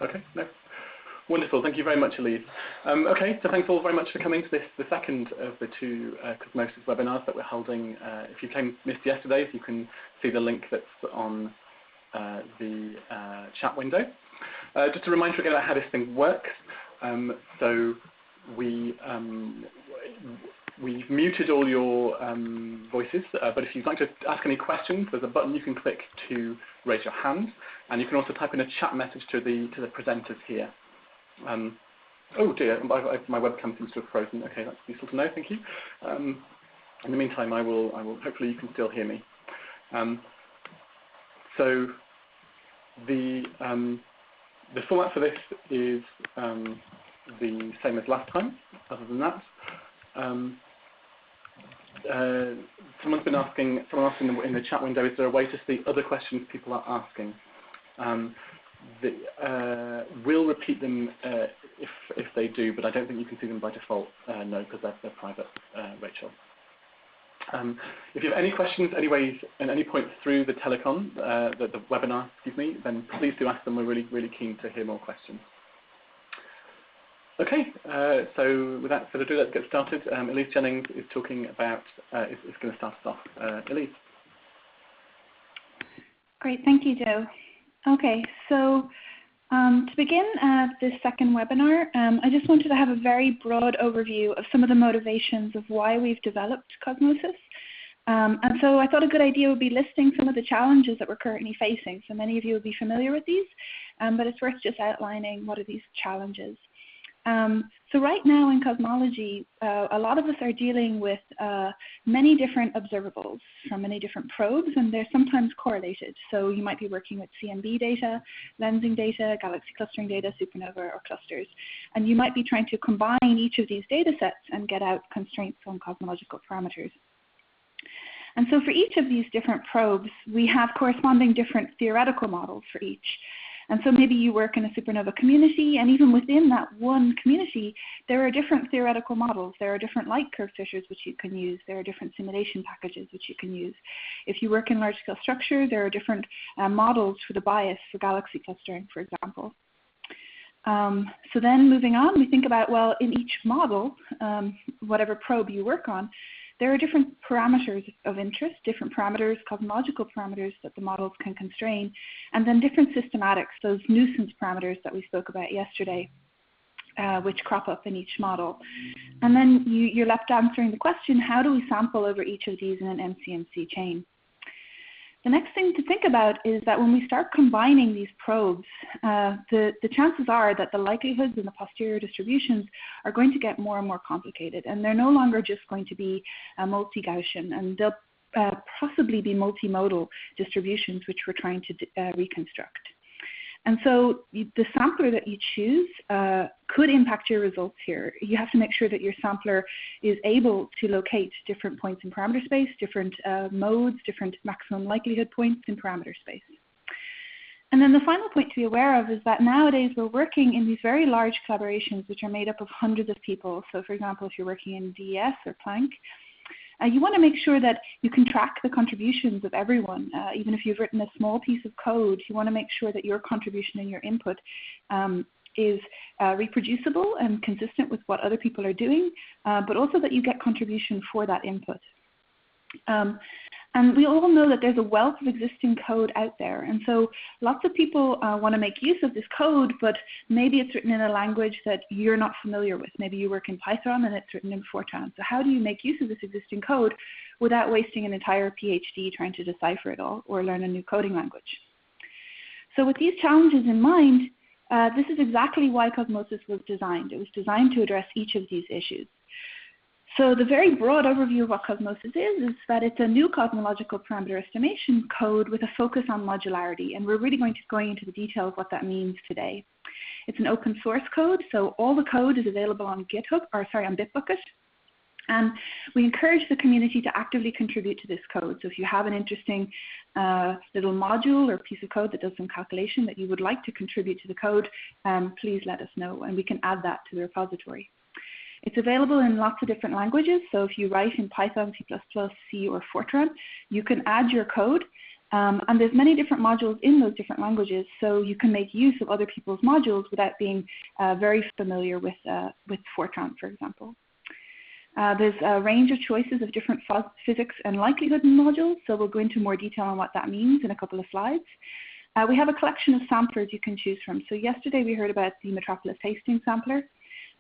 Okay, no. Wonderful, thank you very much, Elise. Okay, so thanks all very much for coming to this, the second of the two CosmoSIS webinars that we're holding. If you missed yesterday's, you can see the link that's on the chat window. Just a reminder again about how this thing works. So we've muted all your voices, but if you'd like to ask any questions, there's a button you can click to raise your hand, and you can also type in a chat message to the presenters here. Oh dear, my webcam seems to have frozen. Okay, that's useful to know. Thank you. In the meantime, I will. Hopefully, you can still hear me. So the format for this is the same as last time. Other than that, someone asked in the chat window, is there a way to see other questions people are asking? We'll repeat them if they do, but I don't think you can see them by default, no, because they're private, Rachel. If you have any questions, anyways, at any point through the telecon, the webinar, excuse me, then please do ask them. We're really, really keen to hear more questions. Okay, so without further ado, let's get started. Elise Jennings is talking about, is going to start us off. Elise. Great, thank you, Joe. Okay, so to begin this second webinar, I just wanted to have a very broad overview of some of the motivations of why we've developed CosmoSIS. And so I thought a good idea would be listing some of the challenges that we're currently facing. So many of you will be familiar with these, but it's worth just outlining what are these challenges. So right now in cosmology, a lot of us are dealing with many different observables from many different probes, and they're sometimes correlated. So you might be working with CMB data, lensing data, galaxy clustering data, supernova, or clusters. And you might be trying to combine each of these data sets and get out constraints on cosmological parameters. And so for each of these different probes, we have corresponding different theoretical models for each. And so maybe you work in a supernova community, and even within that one community, there are different theoretical models. There are different light curve fishers which you can use. There are different simulation packages which you can use. If you work in large-scale structure, there are different models for the bias for galaxy clustering, for example. So then moving on, we think about, well, in each model, whatever probe you work on, there are different parameters of interest, different parameters, cosmological parameters that the models can constrain, and then different systematics, those nuisance parameters that we spoke about yesterday, which crop up in each model. And then you're left answering the question, how do we sample over each of these in an MCMC chain? The next thing to think about is that when we start combining these probes, the chances are that the likelihoods and the posterior distributions are going to get more and more complicated, and they're no longer just going to be multi-Gaussian, and they'll possibly be multimodal distributions which we're trying to reconstruct. And so the sampler that you choose could impact your results here. You have to make sure that your sampler is able to locate different points in parameter space, different modes, different maximum likelihood points in parameter space. And then the final point to be aware of is that nowadays we're working in these very large collaborations which are made up of hundreds of people. So for example, if you're working in DES or Planck, you want to make sure that you can track the contributions of everyone. Even if you've written a small piece of code, you want to make sure that your contribution and your input is reproducible and consistent with what other people are doing, but also that you get contribution for that input. And we all know that there's a wealth of existing code out there. And so lots of people want to make use of this code, but maybe it's written in a language that you're not familiar with. Maybe you work in Python and it's written in Fortran. So how do you make use of this existing code without wasting an entire PhD trying to decipher it all or learn a new coding language? So with these challenges in mind, this is exactly why CosmoSIS was designed. It was designed to address each of these issues. So the very broad overview of what CosmoSIS is that it's a new cosmological parameter estimation code with a focus on modularity, and we're really going to go into the detail of what that means today. It's an open source code, so all the code is available on GitHub, or sorry, on Bitbucket, and we encourage the community to actively contribute to this code. So if you have an interesting little module or piece of code that does some calculation that you would like to contribute to the code, please let us know, and we can add that to the repository. It's available in lots of different languages, so if you write in Python, C++, C, or Fortran, you can add your code And there's many different modules in those different languages, so you can make use of other people's modules without being very familiar with Fortran, for example. There's a range of choices of different physics and likelihood modules, so we'll go into more detail on what that means in a couple of slides. We have a collection of samplers you can choose from. So yesterday we heard about the Metropolis Hastings sampler,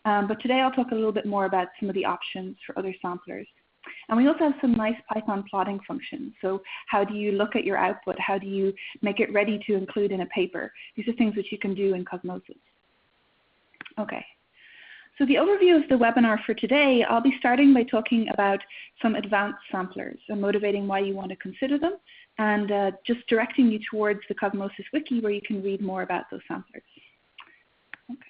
but today I'll talk a little bit more about some of the options for other samplers. And we also have some nice Python plotting functions. So how do you look at your output? How do you make it ready to include in a paper? These are things which you can do in CosmoSIS. Okay. So the overview of the webinar for today, I'll be starting by talking about some advanced samplers and motivating why you want to consider them, and just directing you towards the CosmoSIS Wiki where you can read more about those samplers. Okay.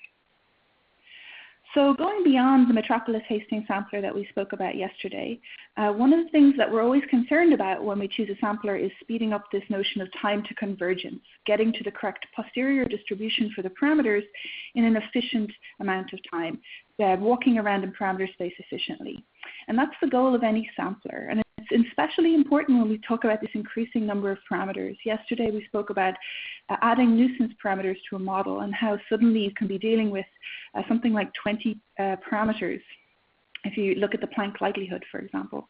So going beyond the Metropolis Hastings sampler that we spoke about yesterday, one of the things that we're always concerned about when we choose a sampler is speeding up this notion of time to convergence, getting to the correct posterior distribution for the parameters in an efficient amount of time, walking around in parameter space efficiently. And that's the goal of any sampler. And it's especially important when we talk about this increasing number of parameters. Yesterday we spoke about adding nuisance parameters to a model and how suddenly you can be dealing with something like 20 parameters if you look at the Planck likelihood, for example.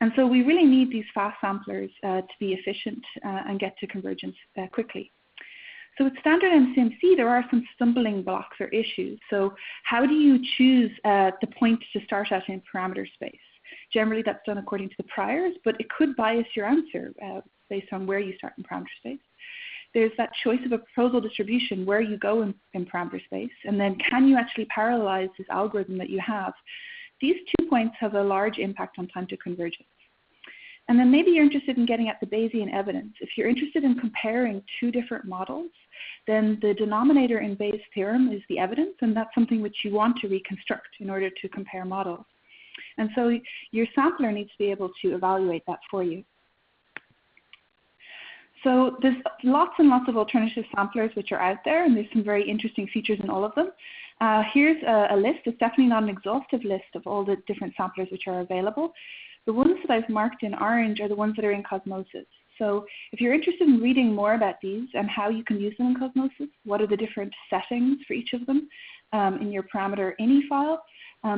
And so we really need these fast samplers to be efficient and get to convergence quickly. So with standard MCMC, there are some stumbling blocks or issues. So how do you choose the point to start at in parameter space? Generally, that's done according to the priors, but it could bias your answer based on where you start in parameter space. There's that choice of a proposal distribution, where you go in parameter space, and then can you actually parallelize this algorithm that you have? These 2 points have a large impact on time to convergence. And then maybe you're interested in getting at the Bayesian evidence. If you're interested in comparing 2 different models, then the denominator in Bayes' theorem is the evidence, and that's something which you want to reconstruct in order to compare models. And so your sampler needs to be able to evaluate that for you. So there's lots and lots of alternative samplers which are out there, and there's some very interesting features in all of them. Here's a list. It's definitely not an exhaustive list of all the different samplers which are available. The ones that I've marked in orange are the ones that are in CosmoSIS. So if you're interested in reading more about these and how you can use them in CosmoSIS, what are the different settings for each of them in your parameter ini file,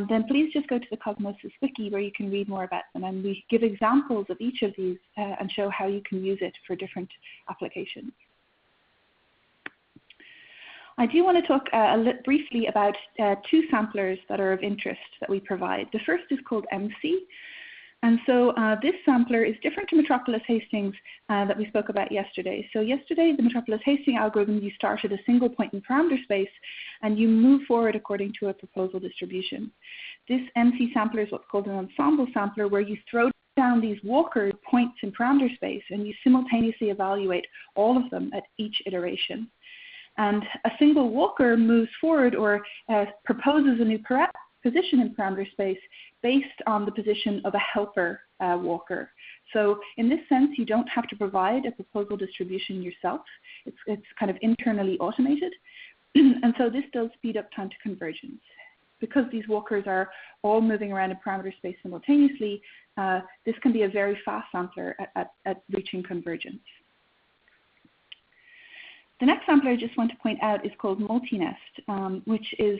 then please just go to the CosmoSIS Wiki where you can read more about them. And we give examples of each of these and show how you can use it for different applications. I do want to talk briefly about 2 samplers that are of interest that we provide. The first is called MC. And so this sampler is different to Metropolis Hastings that we spoke about yesterday. So yesterday, the Metropolis Hastings algorithm, you start at a single point in parameter space and you move forward according to a proposal distribution. This MC sampler is what's called an ensemble sampler, where you throw down these Walker points in parameter space and you simultaneously evaluate all of them at each iteration. And a single Walker moves forward or proposes a new position in parameter space based on the position of a helper Walker. So in this sense, you don't have to provide a proposal distribution yourself. It's kind of internally automated. And so this does speed up time to convergence. Because these Walkers are all moving around in parameter space simultaneously, this can be a very fast sampler at reaching convergence. The next sampler I just want to point out is called Multinest, which is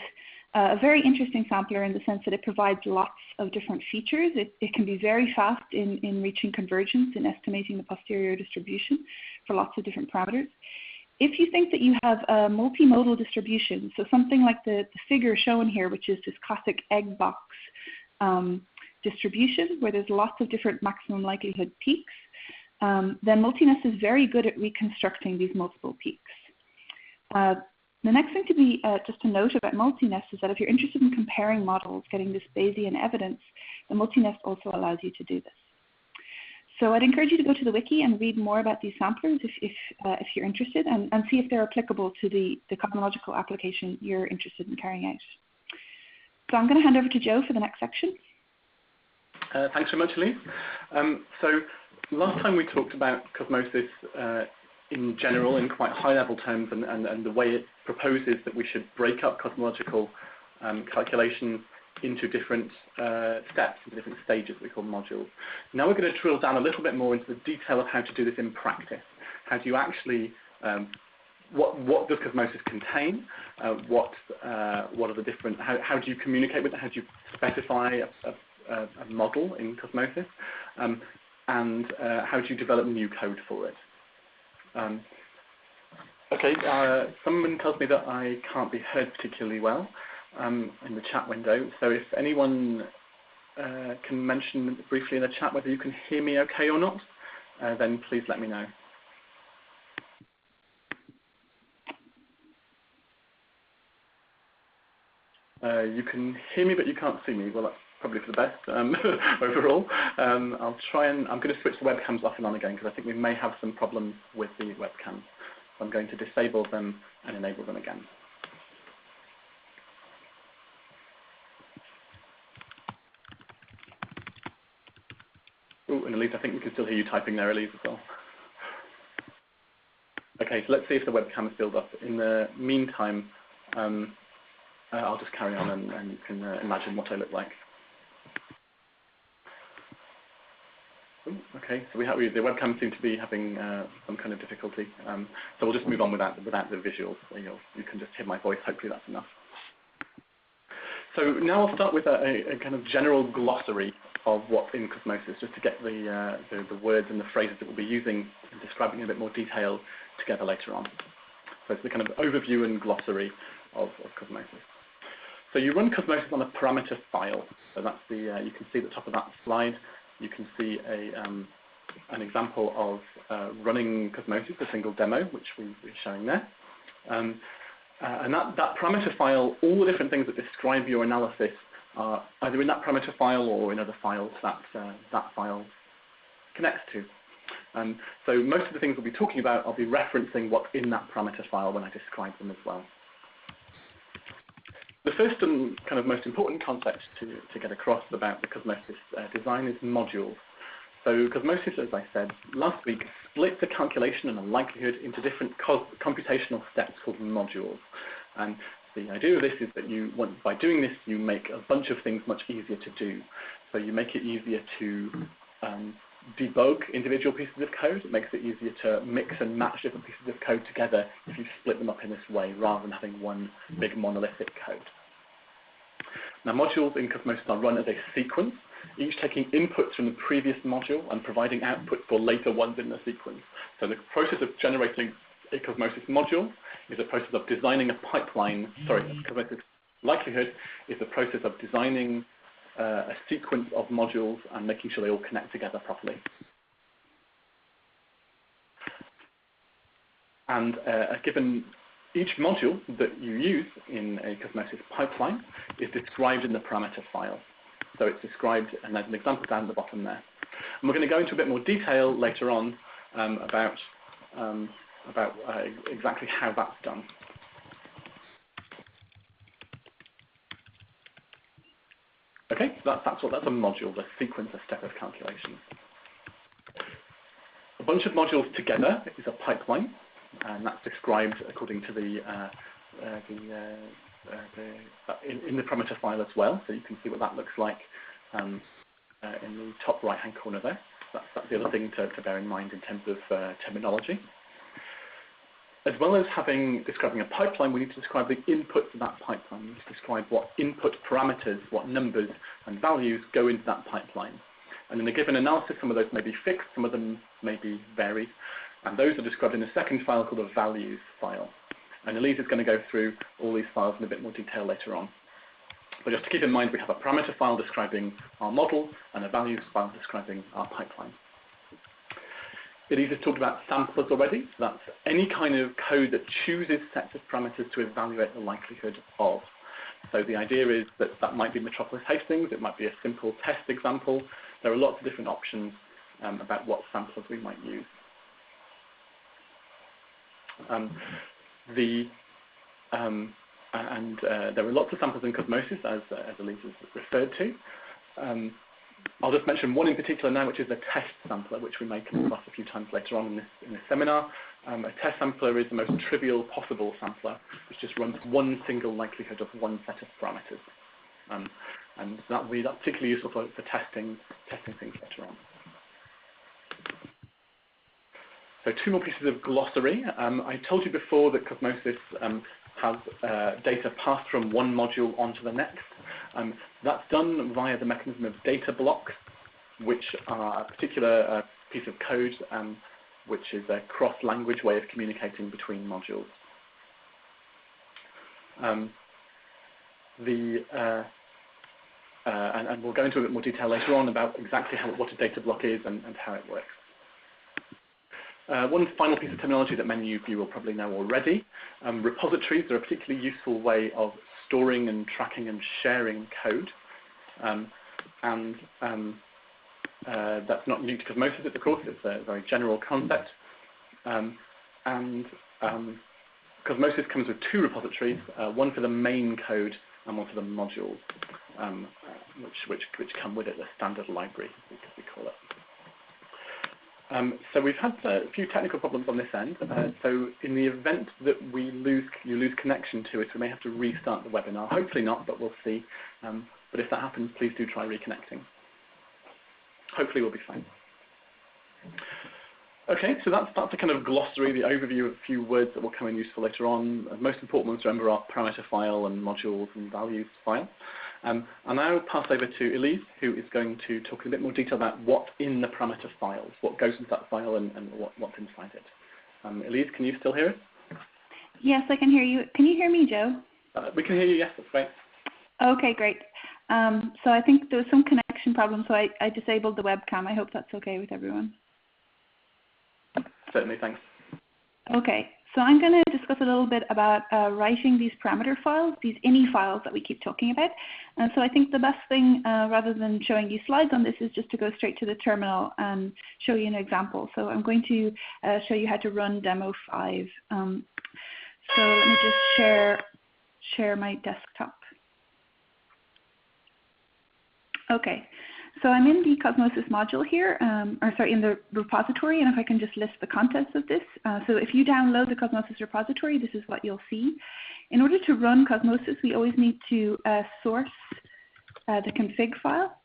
a very interesting sampler in the sense that it provides lots of different features. It can be very fast in reaching convergence, in estimating the posterior distribution for lots of different parameters. If you think that you have a multimodal distribution, so something like the figure shown here, which is this classic egg box distribution, where there's lots of different maximum likelihood peaks, then Multinest is very good at reconstructing these multiple peaks. The next thing to be just to note about Multinest is that if you're interested in comparing models, getting this Bayesian evidence, the Multinest also allows you to do this. So I'd encourage you to go to the wiki and read more about these samplers if you're interested, and see if they're applicable to the cosmological application you're interested in carrying out. So I'm going to hand over to Joe for the next section. Thanks very much, Elise. So last time we talked about CosmoSIS in general, in quite high-level terms, and the way it proposes that we should break up cosmological calculations into different steps, into different stages we call modules. Now we're going to drill down a little bit more into the detail of how to do this in practice. How do you actually, what does Cosmosis contain? What are the different, how do you communicate with it? How do you specify a model in Cosmosis? And how do you develop new code for it? Okay, someone tells me that I can't be heard particularly well in the chat window. So if anyone can mention briefly in the chat whether you can hear me okay or not, then please let me know. You can hear me, but you can't see me. Well, that's probably for the best overall. I'll try and, I'm going to switch the webcams off and on again because I think we may have some problems with the webcams. So I'm going to disable them and enable them again. Oh, and Elise, I think we can still hear you typing there, Elise, as well. Okay, so let's see if the webcam is still up. In the meantime, I'll just carry on and you can imagine what I look like. Ooh, okay, so the webcam seems to be having some kind of difficulty. So we'll just move on without the visuals. So you can just hear my voice. Hopefully that's enough. So now I'll start with a kind of general glossary of what's in Cosmosis, just to get the words and the phrases that we'll be using and describing in a bit more detail together later on. So it's the kind of overview and glossary of Cosmosis. So you run Cosmosis on a parameter file. So that's the you can see at the top of that slide. You can see an example of running Cosmosis, a single demo, which we're showing there. And that parameter file, all the different things that describe your analysis are either in that parameter file or in other files that that file connects to. So most of the things we'll be talking about, I'll be referencing what's in that parameter file when I describe them as well. The first and kind of most important concept to get across about the Cosmosis design is modules. So Cosmosis, as I said last week, splits a calculation and a likelihood into different computational steps called modules. And the idea of this is that by doing this, you make a bunch of things much easier to do. So you make it easier to debug individual pieces of code. It makes it easier to mix and match different pieces of code together if you split them up in this way, rather than having one big monolithic code. Now, modules in Cosmosis are run as a sequence, each taking inputs from the previous module and providing output for later ones in the sequence. So the process of generating a Cosmosis module is a process of designing a pipeline. Sorry, Cosmosis likelihood is the process of designing a sequence of modules and making sure they all connect together properly. And given each module that you use in a Cosmosis pipeline is described in the parameter file. So it's described, and there's an example down at the bottom there. And we're going to go into a bit more detail later on about exactly how that's done. Okay, so that's a module, the sequence, a step of calculations. A bunch of modules together is a pipeline, and that's described according to in the parameter file as well. So you can see what that looks like in the top right-hand corner there. That's the other thing to bear in mind in terms of terminology. As well as describing a pipeline, we need to describe the inputs of that pipeline. We need to describe what input parameters, what numbers and values go into that pipeline. And in a given analysis, some of those may be fixed, some of them may be varied. And those are described in a second file called a values file. And Elise is going to go through all these files in a bit more detail later on. But just to keep in mind, we have a parameter file describing our model and a values file describing our pipeline. Elise has talked about samplers already. So that's any kind of code that chooses sets of parameters to evaluate the likelihood of. So the idea is that might be Metropolis Hastings, it might be a simple test example. There are lots of different options about what samplers we might use. There are lots of samples in Cosmosis, as Elise has referred to. I'll just mention one in particular now, which is a test sampler, which we may come across a few times later on in this seminar. A test sampler is the most trivial possible sampler, which just runs one single likelihood of one set of parameters. and that's particularly useful for testing things later on. So 2 more pieces of glossary. I told you before that CosmoSIS has data passed from one module onto the next. That's done via the mechanism of data blocks, which are a particular piece of code which is a cross-language way of communicating between modules. And we'll go into a bit more detail later on about exactly what a data block is and how it works. One final piece of terminology that many of you will probably know already. Repositories are a particularly useful way of storing and tracking and sharing code. That's not new to CosmoSIS, of course. It's a very general concept. CosmoSIS comes with 2 repositories, one for the main code and one for the modules, which come with it, the standard library, as we call it. So we've had a few technical problems on this end. So in the event that you lose connection to it, we may have to restart the webinar. Hopefully not, but we'll see. But if that happens, please do try reconnecting. Hopefully we'll be fine. Okay, so that's the kind of glossary, the overview of a few words that will come in useful later on. The most important ones to remember are parameter file and modules and values file. I'll now pass over to Elise, who is going to talk in a bit more detail about what's in the parameter files, what goes into that file and what's inside it. Elise, can you still hear us? Yes, I can hear you. Can you hear me, Joe? We can hear you, yes, that's great. Okay, great. So I think there was some connection problem, so I disabled the webcam. I hope that's okay with everyone. Certainly, thanks. Okay, so I'm going to discuss a little bit about writing these parameter files, these ini files that we keep talking about. And so I think the best thing, rather than showing you slides on this, is just to go straight to the terminal and show you an example. So I'm going to show you how to run demo 5. So let me just share my desktop. Okay. So I'm in the CosmoSIS module here, in the repository, and if I can just list the contents of this. So if you download the CosmoSIS repository, this is what you'll see. In order to run CosmoSIS, we always need to source the config file,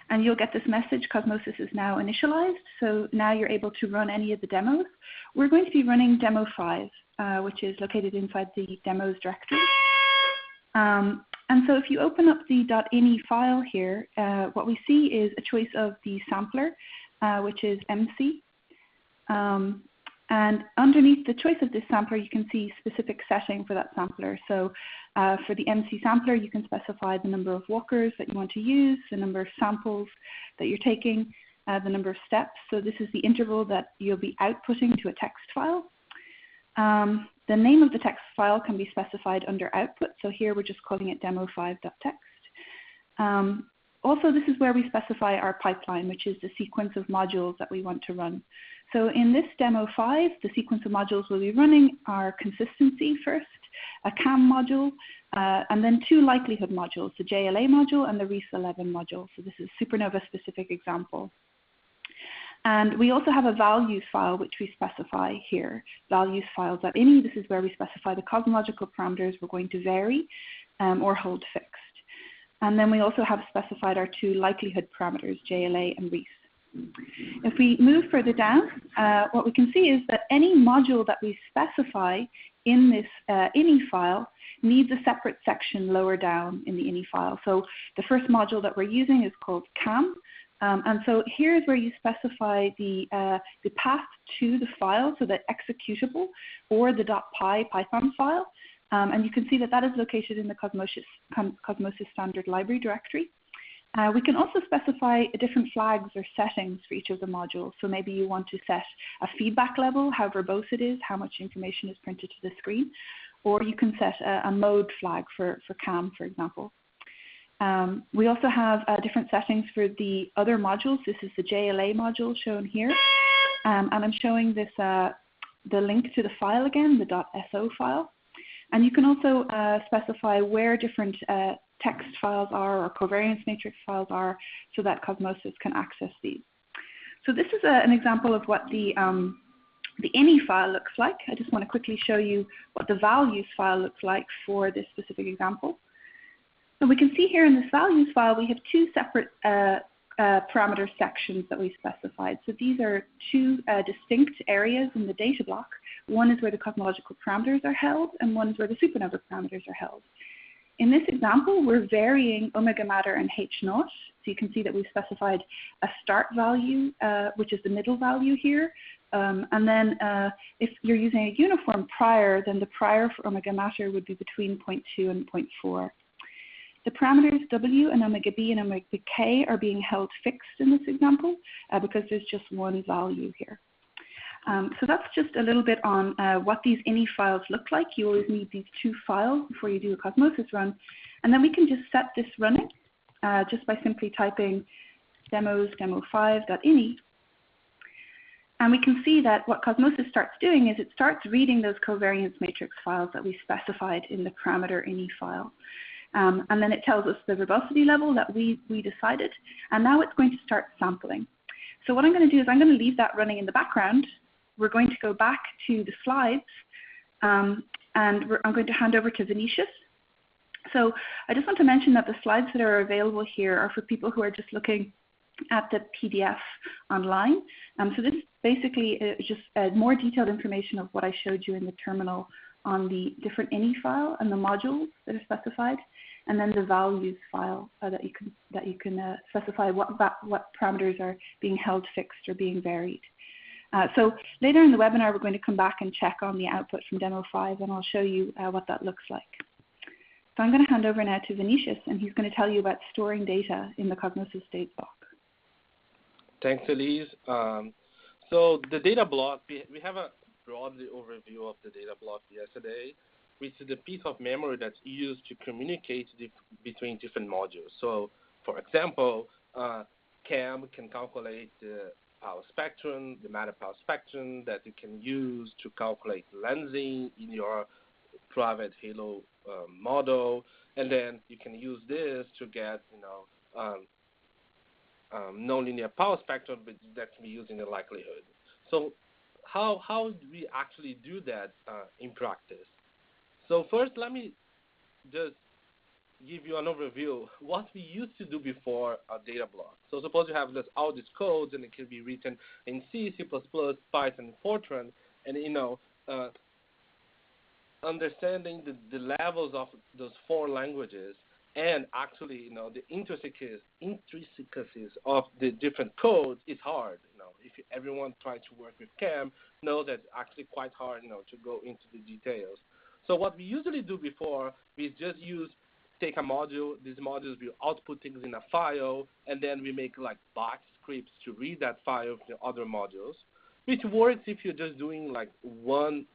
and you'll get this message, CosmoSIS is now initialized, so now you're able to run any of the demos. We're going to be running demo 5, which is located inside the demos directory. And so if you open up the .ini file here, what we see is a choice of the sampler, which is MC. And underneath the choice of this sampler, you can see specific setting for that sampler. So for the MC sampler, you can specify the number of walkers that you want to use, the number of samples that you're taking, the number of steps. So this is the interval that you'll be outputting to a text file. The name of the text file can be specified under output. So here we're just calling it demo5.txt. Also, this is where we specify our pipeline, which is the sequence of modules that we want to run. So in this demo 5, the sequence of modules we'll be running are consistency first, a CAM module, and then 2 likelihood modules, the JLA module and the REAS11 module. So this is a Supernova specific example. And we also have a values file, which we specify here, values files.ini. This is where we specify the cosmological parameters we're going to vary or hold fixed. And then we also have specified our 2 likelihood parameters, JLA and REAS. If we move further down, what we can see is that any module that we specify in this ini file needs a separate section lower down in the ini file. So the first module that we're using is called CAM. And so here's where you specify the path to the file, so the executable or the .py Python file. And you can see that that is located in the CosmoSIS standard library directory. We can also specify different flags or settings for each of the modules. So maybe you want to set a feedback level, how verbose it is, how much information is printed to the screen. Or you can set a mode flag for CAM, for example. We also have different settings for the other modules. This is the JLA module shown here. And I'm showing this the link to the file again, the .so file. And you can also specify where different text files are or covariance matrix files are so that CosmoSIS can access these. So this is an example of what the ini file looks like. I just want to quickly show you what the values file looks like for this specific example. So we can see here in this values file, we have two separate parameter sections that we specified. So these are two distinct areas in the data block. One is where the cosmological parameters are held, and one is where the supernova parameters are held. In this example, we're varying omega matter and H naught. So you can see that we've specified a start value, which is the middle value here. And then if you're using a uniform prior, then the prior for omega matter would be between 0.2 and 0.4. The parameters W and omega B and omega K are being held fixed in this example because there's just one value here. So that's just a little bit on what these ini files look like. You always need these two files before you do a CosmoSIS run. And then we can just set this running just by simply typing demos demo5.ini. And we can see that what CosmoSIS starts doing is it starts reading those covariance matrix files that we specified in the parameter ini file. And then it tells us the verbosity level that we decided. And now it's going to start sampling. So what I'm going to do is I'm going to leave that running in the background. We're going to go back to the slides, and I'm going to hand over to Vinicius. So I just want to mention that the slides that are available here are for people who are just looking at the PDF online. So this basically is just more detailed information of what I showed you in the terminal on the different ini file and the modules that are specified, and then the values file that you can specify what parameters are being held fixed or being varied. So later in the webinar, we're going to come back and check on the output from demo 5, and I'll show you what that looks like. So I'm going to hand over now to Vinicius, and he's going to tell you about storing data in the CosmoSIS data block. Thanks, Elise. So the data block, we have a broad overview of the data block yesterday, which is the piece of memory that's used to communicate between different modules. So, for example, CAM can calculate the power spectrum, the matter power spectrum that you can use to calculate lensing in your private Halo model, and then you can use this to get, nonlinear power spectrum, but that can be used in the likelihood. So how do we actually do that in practice? So first, let me just give you an overview what we used to do before a data block. So suppose you have all these codes, and it can be written in C, C++, Python, and Fortran, and understanding the levels of those four languages, and actually the intricacies of the different codes is hard. If everyone tries to work with CAM, knows that it's actually quite hard to go into the details. So what we usually do before, we just take a module. These modules will output things in a file, and then we make like batch scripts to read that file to other modules, which works if you're just doing like one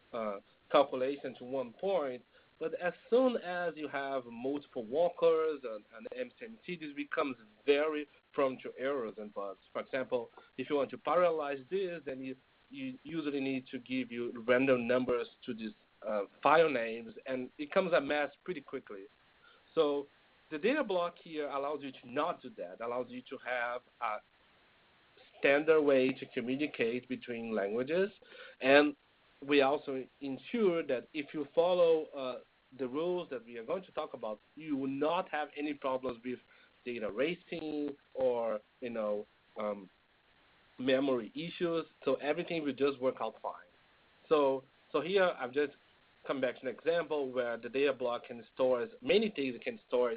calculation to one point. But as soon as you have multiple walkers and MCMT, this becomes very prone to errors and bugs. For example, if you want to parallelize this, then you usually need to give you random numbers to these file names, and it becomes a mess pretty quickly. So the data block here allows you to not do that, allows you to have a standard way to communicate between languages. And we also ensure that if you follow the rules that we are going to talk about, you will not have any problems with data racing or memory issues. So everything will just work out fine. So here I've just come back to an example where the data block can store many things. It can store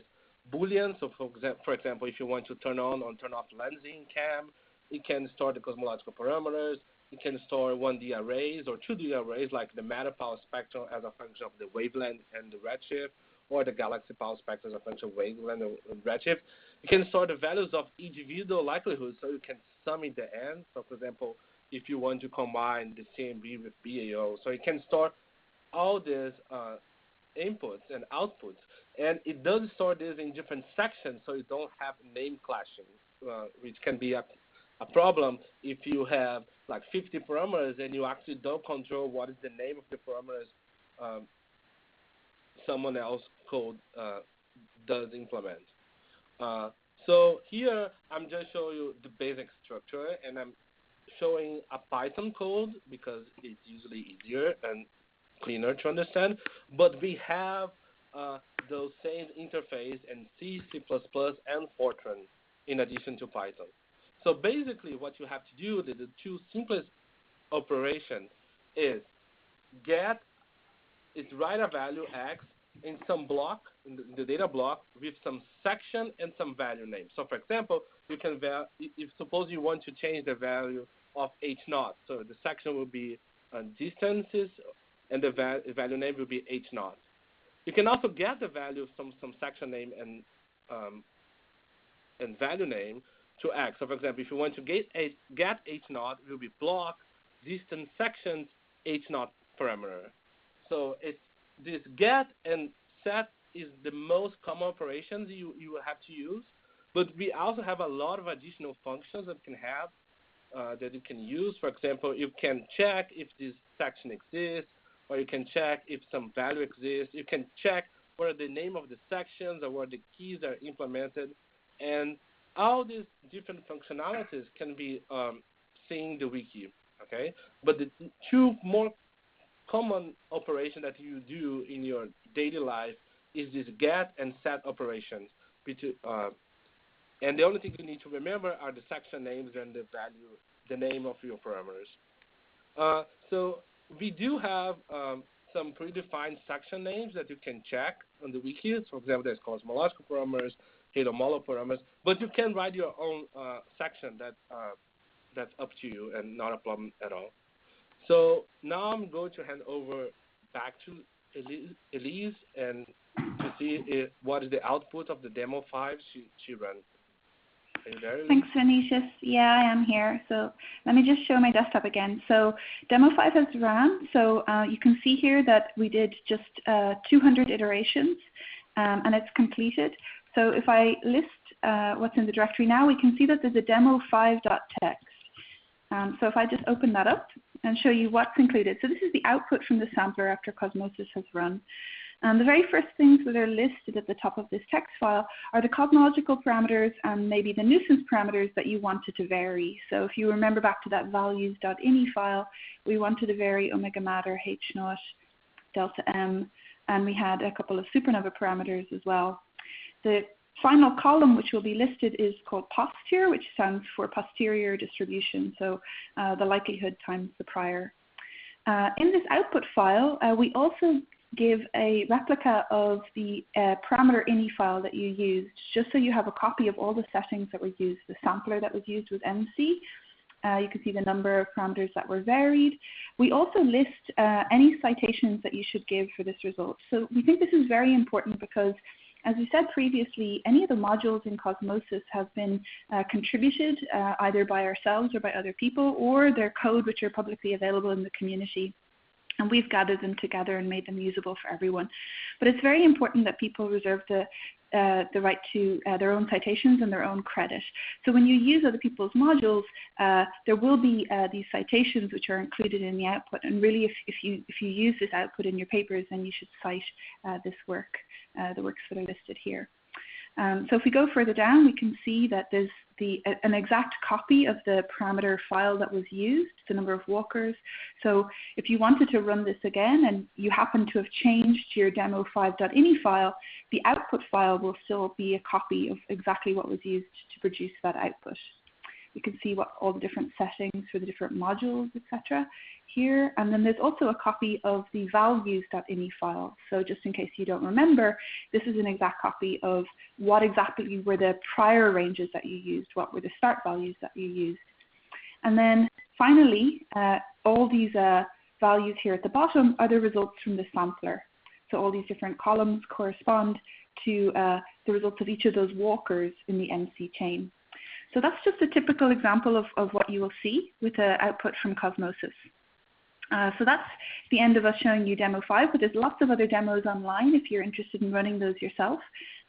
Boolean. So for example, if you want to turn on or turn off lensing CAM, it can store the cosmological parameters. It can store 1D arrays or 2D arrays, like the matter power spectrum as a function of the wavelength and the redshift, or the galaxy power spectrum as a function of wavelength and redshift. It can store the values of individual likelihoods, so you can sum in the end. So, for example, if you want to combine the CMB with BAO, so it can store all these inputs and outputs. And it does store this in different sections, so you don't have name clashing, which can be a problem if you have like 50 parameters and you actually don't control what is the name of the parameters someone else code does implement. So here I'm just showing you the basic structure, and I'm showing a Python code because it's usually easier and cleaner to understand. But we have those same interface in C, C++, and Fortran in addition to Python. So basically what you have to do, the two simplest operations is write a value X in some block, in the data block, with some section and some value name. So for example, you can if suppose you want to change the value of H0, so the section will be distances, and the value name will be H0. You can also get the value from some section name and value name to X. So for example, if you want to get H0, it will be block, distance, sections, H0 parameter. So it's this get and set is the most common operations you will have to use, but we also have a lot of additional functions that that you can use. For example, you can check if this section exists, or you can check if some value exists. You can check what are the name of the sections or where the keys are implemented, and all these different functionalities can be seen in the wiki. Okay, but the two more common operation that you do in your daily life is this get and set operations. And the only thing you need to remember are the section names and the name of your parameters. So we do have some predefined section names that you can check on the wiki. For example, there's cosmological parameters, Halo-Molo parameters, but you can write your own section that's up to you and not a problem at all. So now I'm going to hand over back to Elise and to see what is the output of the demo 5 she ran. Are you there, Elise? Thanks, Vinicius. Yeah, I am here. So let me just show my desktop again. So demo 5 has ran. So you can see here that we did just 200 iterations, and it's completed. So if I list what's in the directory now, we can see that there's a demo5.txt. So if I just open that up and show you what's included. So this is the output from the sampler after CosmoSIS has run. The very first things that are listed at the top of this text file are the cosmological parameters and maybe the nuisance parameters that you wanted to vary. So if you remember back to that values.ini file, we wanted to vary omega matter, H0, delta M, and we had a couple of supernova parameters as well. The final column which will be listed is called posture, which stands for posterior distribution, so the likelihood times the prior. In this output file, we also give a replica of the parameter ini file that you used, just so you have a copy of all the settings that were used. The sampler that was used was MC. You can see the number of parameters that were varied. We also list any citations that you should give for this result. So we think this is very important because, as we said previously, any of the modules in CosmoSIS have been contributed either by ourselves or by other people, or their code which are publicly available in the community. And we've gathered them together and made them usable for everyone. But it's very important that people reserve the right to their own citations and their own credit. So when you use other people's modules, there will be these citations which are included in the output. And really, if you use this output in your papers, then you should cite this work, the works that are listed here. So if we go further down, we can see that there's an exact copy of the parameter file that was used, the number of walkers. So if you wanted to run this again and you happen to have changed your demo5.ini file, the output file will still be a copy of exactly what was used to produce that output. You can see what all the different settings for the different modules, etc. here. And then there's also a copy of the values.ini file. So just in case you don't remember, this is an exact copy of what exactly were the prior ranges that you used, what were the start values that you used. And then finally, all these values here at the bottom are the results from the sampler. So all these different columns correspond to the results of each of those walkers in the MC chain. So that's just a typical example of what you will see with the output from CosmoSIS. So that's the end of us showing you demo 5, but there's lots of other demos online if you're interested in running those yourself.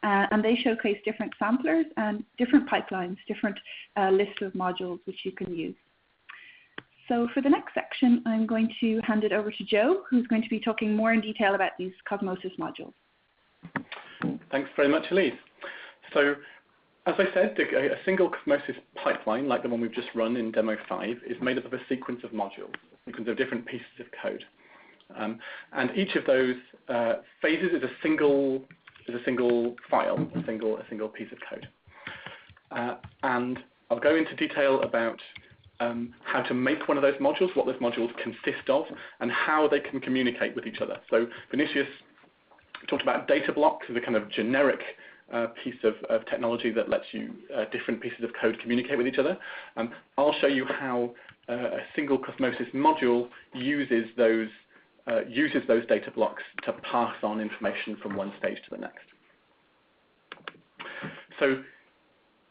And they showcase different samplers and different pipelines, different lists of modules which you can use. So for the next section, I'm going to hand it over to Joe, who's going to be talking more in detail about these CosmoSIS modules. Thanks very much, Elise. So, as I said, a single CosmoSIS pipeline, like the one we've just run in demo 5, is made up of a sequence of modules, a sequence of different pieces of code. And each of those phases is a single as a single file, a single piece of code. And I'll go into detail about how to make one of those modules, what those modules consist of, and how they can communicate with each other. So Vinicius talked about data blocks as a kind of generic piece of technology that lets you different pieces of code communicate with each other. I'll show you how a single Cosmosis module uses those data blocks to pass on information from one stage to the next. So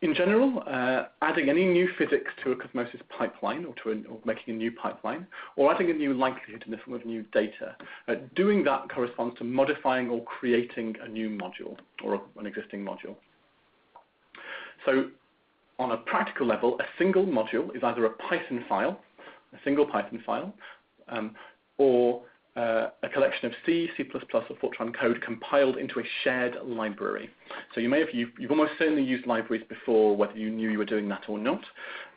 in general, adding any new physics to a Cosmosis pipeline or making a new pipeline, or adding a new likelihood in the form of new data, doing that corresponds to modifying or creating a new module or an existing module. So on a practical level, a single module is either a Python file, a single Python file, or a collection of C, C++, or Fortran code compiled into a shared library. So you've almost certainly used libraries before, whether you knew you were doing that or not.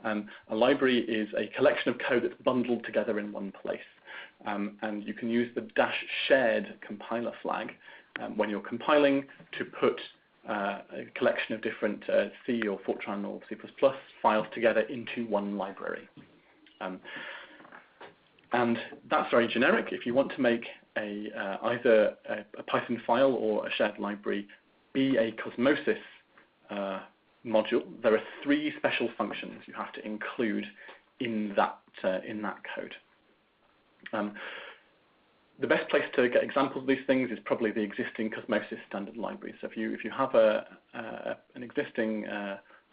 A library is a collection of code that's bundled together in one place. And you can use the -shared compiler flag when you're compiling to put a collection of different C or Fortran or C++ files together into one library. And that's very generic. If you want to make either a Python file or a shared library be a Cosmosis module, there are 3 special functions you have to include in that code. The best place to get examples of these things is probably the existing Cosmosis standard library. So if you have an existing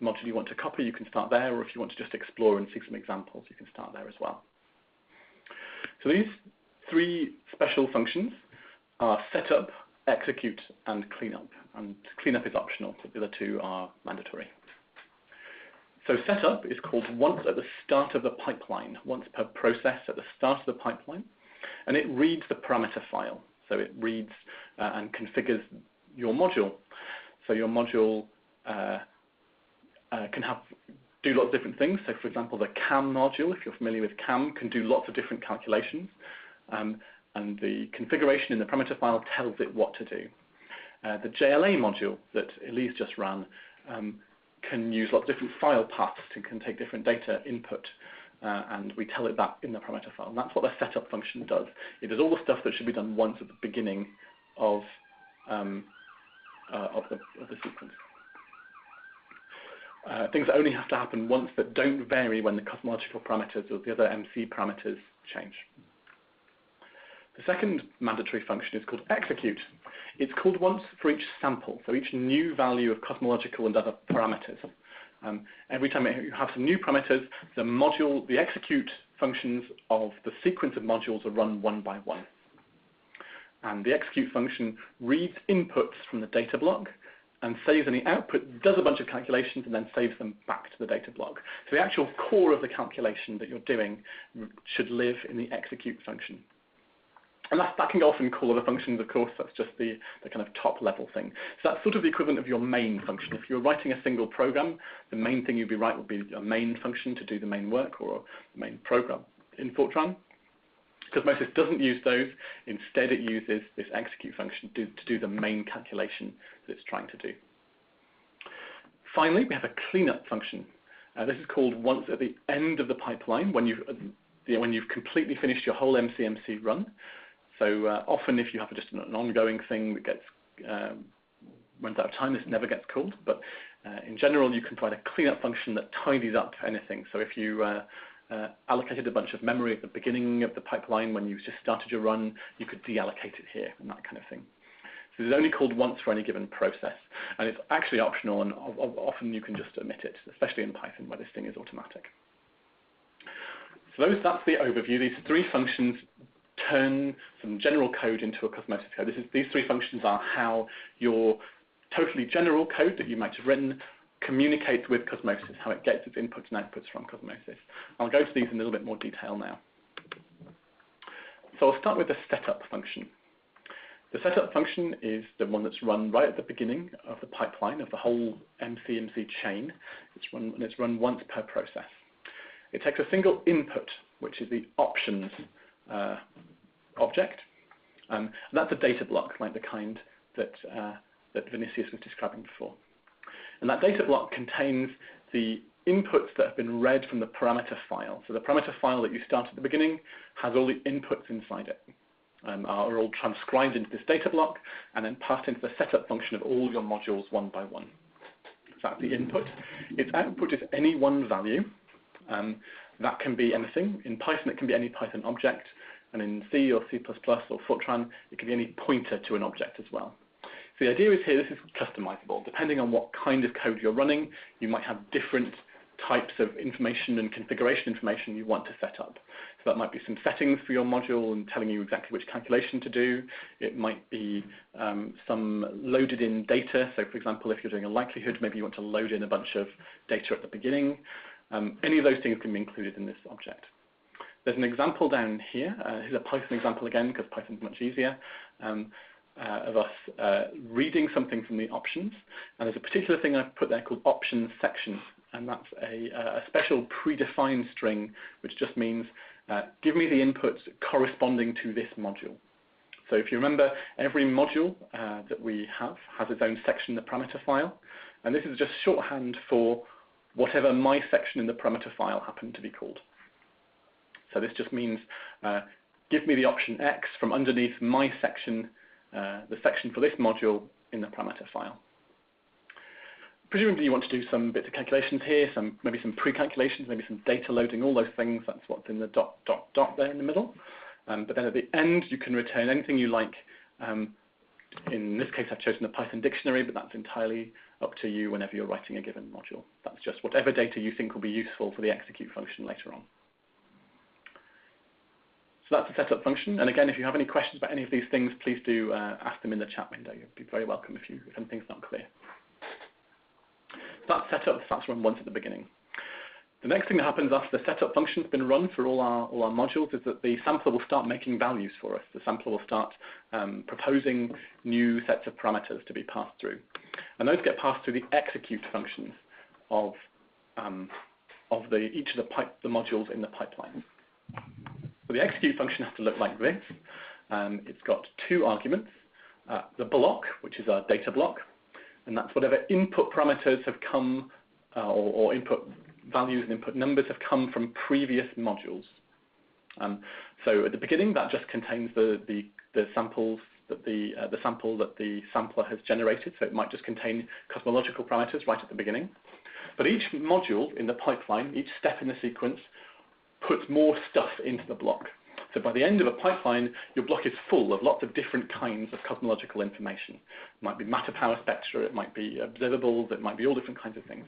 module you want to copy, you can start there, or if you want to just explore and see some examples, you can start there as well. So these 3 special functions are setup, execute, and cleanup. And cleanup is optional, so the other 2 are mandatory. So setup is called once at the start of the pipeline, once per process at the start of the pipeline, and it reads the parameter file. So it reads and configures your module. So your module can do lots of different things. So for example, the CAM module, if you're familiar with CAM, can do lots of different calculations. And the configuration in the parameter file tells it what to do. The JLA module that Elise just ran can use lots of different file paths and can take different data input. And we tell it that in the parameter file. And that's what the setup function does. It does all the stuff that should be done once at the beginning of the sequence. Things that only have to happen once that don't vary when the cosmological parameters or the other MC parameters change. The second mandatory function is called execute. It's called once for each sample, so each new value of cosmological and other parameters. Every time you have some new parameters, the execute functions of the sequence of modules are run one by one. And the execute function reads inputs from the data block and saves any output, does a bunch of calculations, and then saves them back to the data block. So the actual core of the calculation that you're doing should live in the execute function. And that can often call other functions, of course. That's just the kind of top level thing. So that's sort of the equivalent of your main function. If you're writing a single program, the main thing you'd write would be a main function to do the main work, or a main program in Fortran. Cosmosis doesn't use those. Instead, it uses this execute function to do the main calculation that it's trying to do. Finally, we have a cleanup function. This is called once at the end of the pipeline, when you've completely finished your whole MCMC run. So often, if you have just an ongoing thing that runs out of time, this never gets called. But in general, you can provide a cleanup function that tidies up anything. So if you allocated a bunch of memory at the beginning of the pipeline when you just started your run, you could deallocate it here and that kind of thing. So it's only called once for any given process, and it's actually optional, and often you can just omit it, especially in Python where this thing is automatic. So that's the overview. These 3 functions turn some general code into a Cosmosis code. These 3 functions are how your totally general code that you might have written communicates with Cosmosis, how it gets its inputs and outputs from Cosmosis. I'll go to these in a little bit more detail now. So I'll start with the setup function. The setup function is the one that's run right at the beginning of the pipeline, of the whole MCMC chain. It's run once per process. It takes a single input, which is the options object. That's a data block, like the kind that that Vinicius was describing before. And that data block contains the inputs that have been read from the parameter file. So the parameter file that you start at the beginning has all the inputs inside it, are all transcribed into this data block and then passed into the setup function of all your modules one by one. So that's the input. Its output is any one value. That can be anything. In Python, it can be any Python object. And in C or C++ or Fortran, it can be any pointer to an object as well. So the idea is here, this is customizable. Depending on what kind of code you're running, you might have different types of information and configuration information you want to set up. So that might be some settings for your module and telling you exactly which calculation to do. It might be some loaded in data. So for example, if you're doing a likelihood, maybe you want to load in a bunch of data at the beginning. Any of those things can be included in this object. There's an example down here. Here's a Python example again, because Python's much easier, of us reading something from the options. And there's a particular thing I've put there called options section. And that's a special predefined string, which just means give me the inputs corresponding to this module. So if you remember, every module that we have has its own section in the parameter file. And this is just shorthand for whatever my section in the parameter file happened to be called. So this just means give me the option X from underneath my section, the section for this module in the parameter file. Presumably you want to do some bits of calculations here, maybe some pre-calculations, maybe some data loading, all those things. That's what's in the ... there in the middle. But then at the end, you can return anything you like. In this case, I've chosen the Python dictionary, but that's entirely up to you whenever you're writing a given module. That's just whatever data you think will be useful for the execute function later on. So that's the setup function. And again, if you have any questions about any of these things, please do ask them in the chat window. You'd be very welcome if anything's not clear. That's set up, that's run once at the beginning. The next thing that happens after the setup function's been run for all our modules is that the sampler will start making values for us. The sampler will start proposing new sets of parameters to be passed through. And those get passed through the execute functions of each of the modules in the pipeline. So the execute function has to look like this. It's got two arguments. The block, which is our data block, and that's whatever input parameters have come, or input values and input numbers have come from previous modules. So at the beginning, that just contains the samples that the sample that the sampler has generated. So it might just contain cosmological parameters right at the beginning. But each module in the pipeline, each step in the sequence, puts more stuff into the block. So by the end of a pipeline, your block is full of lots of different kinds of cosmological information. It might be matter power spectra, it might be observables, it might be all different kinds of things.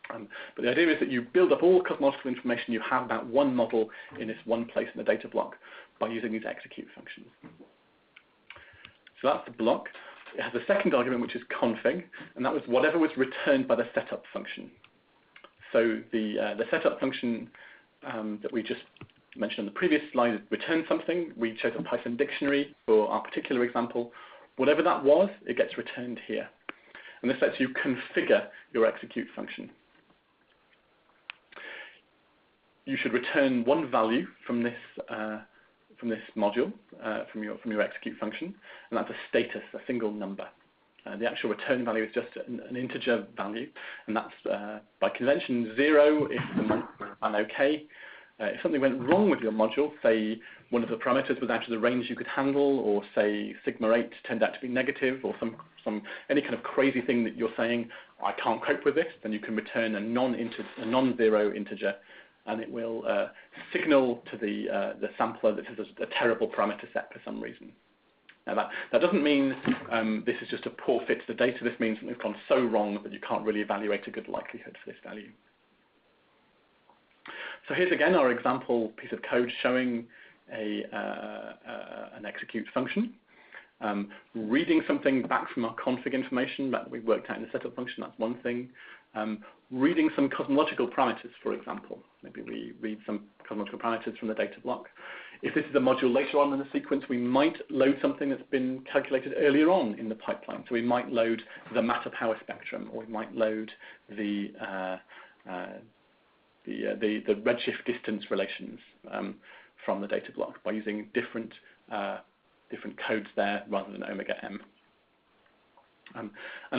But the idea is that you build up all cosmological information you have about one model in this one place in the data block by using these execute functions. So that's the block. It has a second argument, which is config, and that was whatever was returned by the setup function. So the setup function that we just mentioned on the previous slide returned something. We chose a Python dictionary for our particular example. Whatever that was, it gets returned here. And this lets you configure your execute function. You should return one value from this module, from your execute function, and that's a status, a single number. The actual return value is just an integer value, and that's by convention 0 if the module ran okay. If something went wrong with your module, say one of the parameters was out of the range you could handle, or say sigma 8 turned out to be negative, or any kind of crazy thing that you're saying, I can't cope with this, then you can return a non-zero integer, and it will signal to the sampler that this is a terrible parameter set for some reason. Now that doesn't mean this is just a poor fit to the data. This means something's gone so wrong that you can't really evaluate a good likelihood for this value. So here's again our example piece of code showing an execute function. Reading something back from our config information that we worked out in the setup function, that's one thing. Reading some cosmological parameters, for example. Maybe we read some cosmological parameters from the data block. If this is a module later on in the sequence, we might load something that's been calculated earlier on in the pipeline. So we might load the matter power spectrum, or we might load the redshift distance relations from the data block by using different codes there rather than omega m. And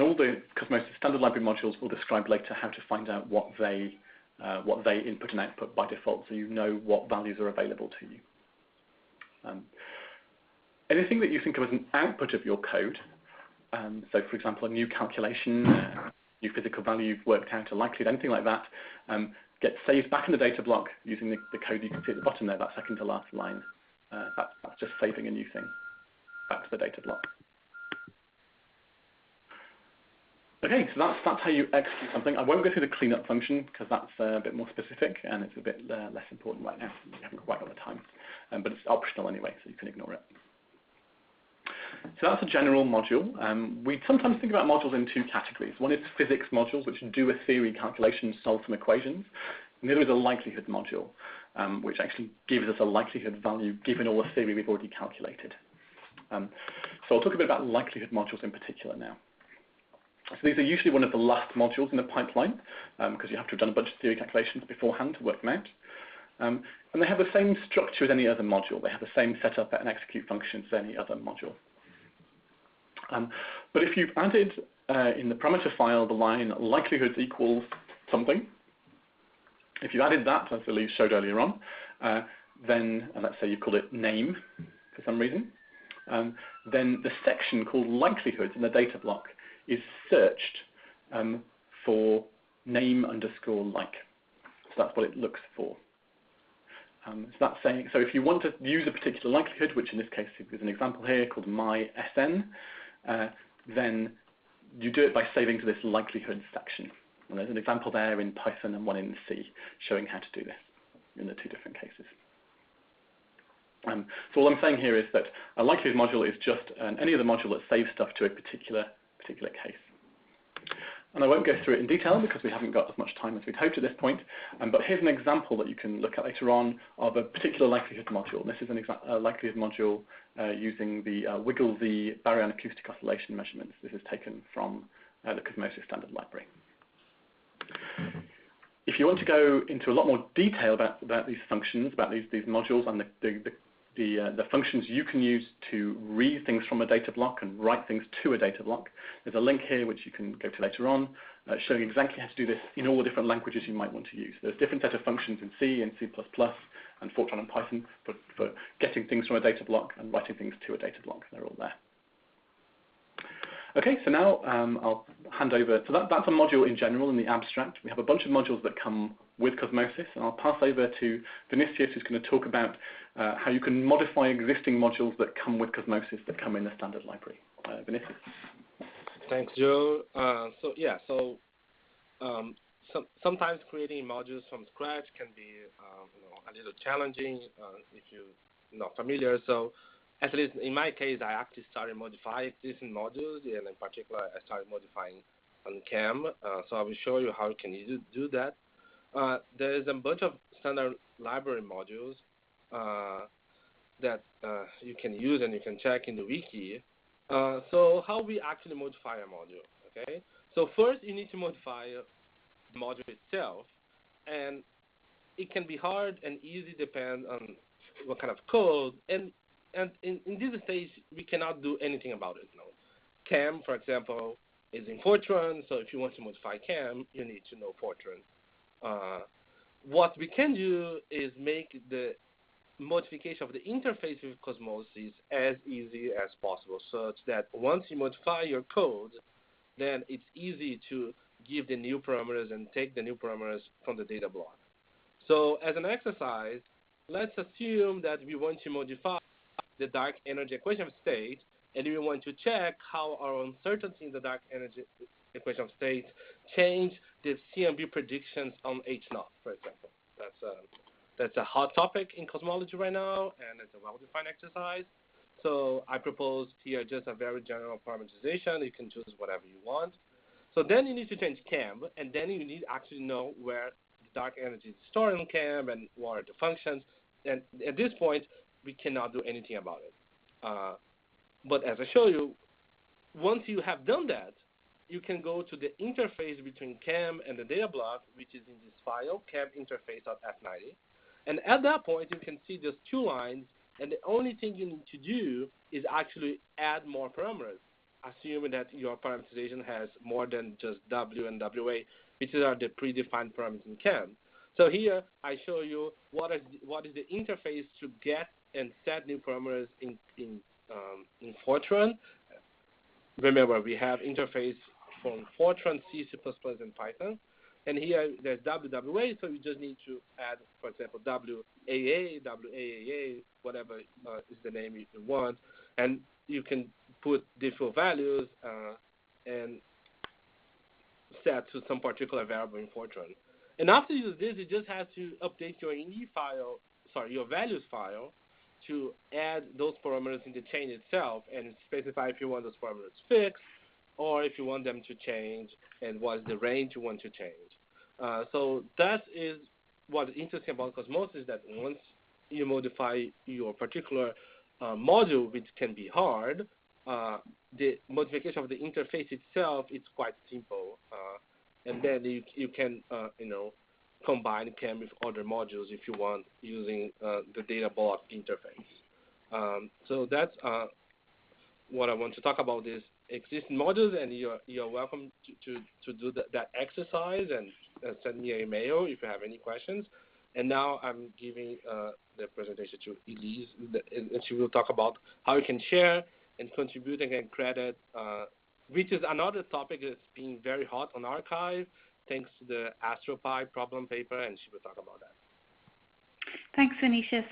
all the CosmoSIS standard library modules will describe later how to find out what they input and output by default, so you know what values are available to you. Anything that you think of as an output of your code, so for example, a new calculation, new physical value you've worked out, a likelihood, anything like that, gets saved back in the data block using the code you can see at the bottom there, that second to last line. That's just saving a new thing back to the data block. Okay, so that's how you execute something. I won't go through the cleanup function because that's a bit more specific and it's a bit less important right now. We haven't quite got the time, but it's optional anyway, so you can ignore it. So that's a general module. We sometimes think about modules in two categories. One is physics modules, which do a theory calculation, solve some equations. And the other is a likelihood module, which actually gives us a likelihood value given all the theory we've already calculated. So I'll talk a bit about likelihood modules in particular now. So these are usually one of the last modules in the pipeline because you have to have done a bunch of theory calculations beforehand to work them out. And they have the same structure as any other module. They have the same setup and execute functions as any other module. But if you've added in the parameter file the line likelihoods equals something, if you added that, as Elise showed earlier on, then, and let's say you call it name for some reason, then the section called likelihoods in the data block is searched for name underscore like. So that's what it looks for. So that's saying, so if you want to use a particular likelihood, which in this case is an example here called mySN, then you do it by saving to this likelihood section. And there's an example there in Python and one in C showing how to do this in the two different cases. So all I'm saying here is that a likelihood module is just any other module that saves stuff to a particular case. And I won't go through it in detail because we haven't got as much time as we'd hoped at this point. But here's an example that you can look at later on of a particular likelihood module. This is a likelihood module using the Wiggle-Z baryon acoustic oscillation measurements. This is taken from the CosmoSIS standard library. If you want to go into a lot more detail about these functions, about these modules and the functions you can use to read things from a data block and write things to a data block, there's a link here which you can go to later on showing exactly how to do this in all the different languages you might want to use. There's different set of functions in C and C++ and Fortran and Python for getting things from a data block and writing things to a data block. They're all there. Okay, so now I'll hand over. So that's a module in general in the abstract. We have a bunch of modules that come with CosmoSIS, and I'll pass over to Vinicius, who's going to talk about how you can modify existing modules that come with CosmoSIS that come in the standard library. Vinicius. Thanks, Joe. Sometimes creating modules from scratch can be a little challenging if you're not familiar. So at least in my case, I actually started modifying existing modules, and in particular, I started modifying on CAM. So I will show you how can you do that. There is a bunch of standard library modules that you can use and you can check in the wiki. So how we actually modify a module, okay? So first you need to modify the module itself, and it can be hard and easy depend on what kind of code, and in this stage we cannot do anything about it. CAM, for example, is in Fortran, so if you want to modify CAM, you need to know Fortran. What we can do is make the modification of the interface with CosmoSIS as easy as possible, such that once you modify your code, then it's easy to give the new parameters and take the new parameters from the data block. So as an exercise, let's assume that we want to modify the dark energy equation of state, and we want to check how our uncertainty in the dark energy equation of state change the CMB predictions on H0, for example. That's a hot topic in cosmology right now, and it's a well-defined exercise. So I proposed here just a very general parameterization. You can choose whatever you want. So then you need to change CAM, and then you need to actually know where the dark energy is stored in CAM and what are the functions. And at this point, we cannot do anything about it. But as I show you, once you have done that, you can go to the interface between CAM and the data block, which is in this file, CAM-interface.f90. And at that point, you can see just two lines, and the only thing you need to do is actually add more parameters. assuming that your parameterization has more than just W and WA, which are the predefined parameters in CAN. So here I show you what is the interface to get and set new parameters in Fortran. Remember, we have interface from Fortran, C, C++, and Python. And here there's WWA, so you just need to add, for example, WAA, WAAA, whatever is the name you want. And you can put default values and set to some particular variable in Fortran. And after you do this, you just have to update your ini file, your values file, to add those parameters in the chain itself and specify if you want those parameters fixed or if you want them to change and what is the range you want to change. So that is what's interesting about CosmoSIS, that once you modify your particular module, which can be hard, the modification of the interface itself is quite simple. And then you can, combine CAM with other modules if you want using the data block interface. So that's what I want to talk about, is existing modules, and you're welcome to do that exercise and send me an email if you have any questions. And now I'm giving the presentation to Elise, and she will talk about how you can share and contribute and get credit, which is another topic that's been very hot on arXiv, thanks to the AstroPy problem paper, and she will talk about that. Thanks, Vinicius.